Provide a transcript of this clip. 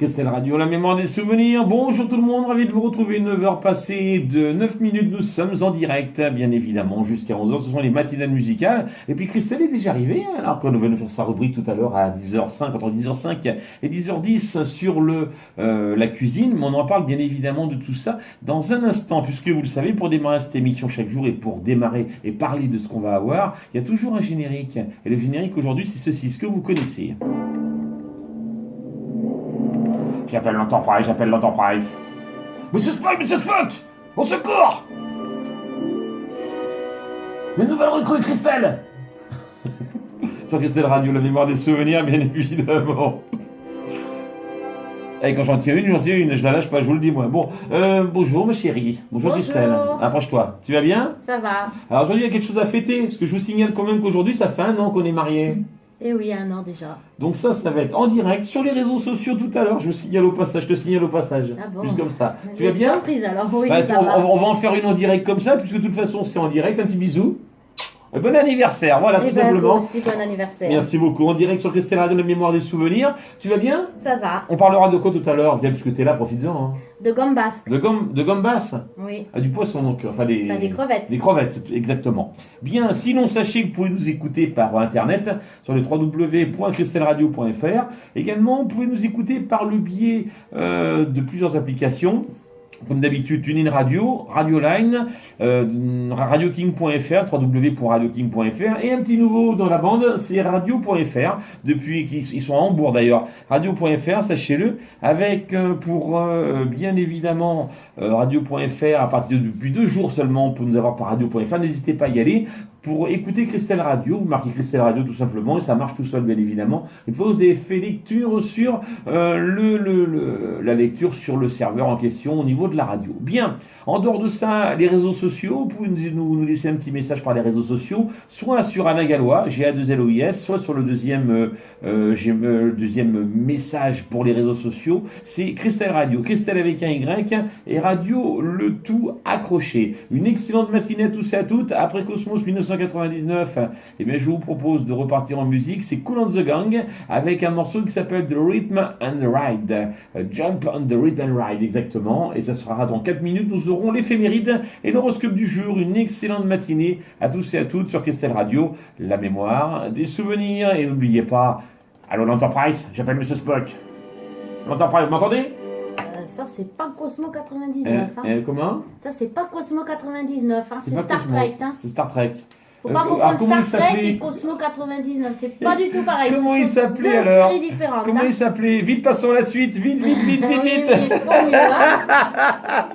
Christelle Radio, la mémoire des souvenirs. Bonjour tout le monde, ravi de vous retrouver. 9h passées de 9 minutes, nous sommes en direct, bien évidemment, jusqu'à 11h. Ce sont les matinales musicales. Et puis Christelle est déjà arrivée, alors qu'on va nous faire sa rubrique tout à l'heure à 10h05, entre 10h05 et 10h10 sur la cuisine. Mais on en parle bien évidemment de tout ça dans un instant, puisque vous le savez, pour démarrer cette émission chaque jour et pour démarrer et parler de ce qu'on va avoir, il y a toujours un générique. Et le générique aujourd'hui, c'est ceci, ce que vous connaissez. J'appelle l'Enterprise. Monsieur Spock, au secours! Les nouvelles recrues, Christelle! Sur Christelle Radio, la mémoire des souvenirs, bien évidemment. Et quand j'en tire une, je la lâche pas, je vous le dis moi. Bon, bonjour ma chérie. Bonjour Christelle. Approche-toi. Tu vas bien? Ça va. Alors aujourd'hui, il y a quelque chose à fêter, parce que je vous signale quand même qu'aujourd'hui, ça fait 1 an qu'on est mariés. Eh oui, 1 an déjà. Donc ça va être en direct sur les réseaux sociaux tout à l'heure. Je te signale au passage. Ah bon? Juste comme ça. Tu vas bien? Surprise alors, oui, Bah, ça va. on va en faire une en direct comme ça, puisque de toute façon c'est en direct. Un petit bisou. Et bon anniversaire, voilà, tout simplement. Toi aussi, bon anniversaire. Merci beaucoup. En direct sur Christelle Radio, la mémoire des souvenirs. Tu vas bien? Ça va. On parlera de quoi tout à l'heure? Bien, puisque tu es là, profites-en. Hein. De gambas. De gambas? Oui. Ah, du poisson, donc. Enfin, des crevettes. Des crevettes, exactement. Bien, sinon, sachez que vous pouvez nous écouter par Internet, sur le www.christelleradio.fr. Également, vous pouvez nous écouter par le biais de plusieurs applications. Comme d'habitude, TuneIn Radio, Radioline, RadioKing.fr, www.radioking.fr, et un petit nouveau dans la bande, c'est Radio.fr, depuis qu'ils sont à Hambourg d'ailleurs, Radio.fr, sachez-le, avec pour bien évidemment Radio.fr, à partir depuis 2 jours seulement, on peut nous avoir par Radio.fr, n'hésitez pas à y aller, pour écouter Christelle Radio, vous marquez Christelle Radio tout simplement, et ça marche tout seul bien évidemment. Une fois que vous avez fait lecture sur la lecture sur le serveur en question au niveau de la radio. Bien, en dehors de ça, les réseaux sociaux, vous pouvez nous laisser un petit message par les réseaux sociaux, soit sur Alain Gallois, GA2LOIS, soit sur le deuxième message pour les réseaux sociaux, c'est Christelle Radio, Christelle avec un Y, et Radio, le tout accroché. Une excellente matinée à tous et à toutes, après Cosmos 1999, et bien je vous propose de repartir en musique, c'est Kool and the Gang, avec un morceau qui s'appelle The Rhythm and Ride, Jump on the Rhythm and Ride, exactement, et ça sera dans 4 minutes, nous aurons l'éphéméride et l'horoscope du jour. Une excellente matinée à tous et à toutes sur Christelle Radio, la mémoire des souvenirs, et n'oubliez pas, allô l'Enterprise, j'appelle Monsieur Spock. L'Enterprise, vous m'entendez? Ça, c'est pas Cosmo 99. Comment? Ça, c'est pas Cosmo 99, hein. C'est pas Star Cosmos, Trek. Hein. C'est Star Trek. Faut pas confondre Star Trek et Cosmo 99, c'est pas du tout pareil. Comment il s'appelait alors? Deux séries différentes. Comment il s'appelait? Vite, passons à la suite. Vite. Oui, il faut mieux, hein.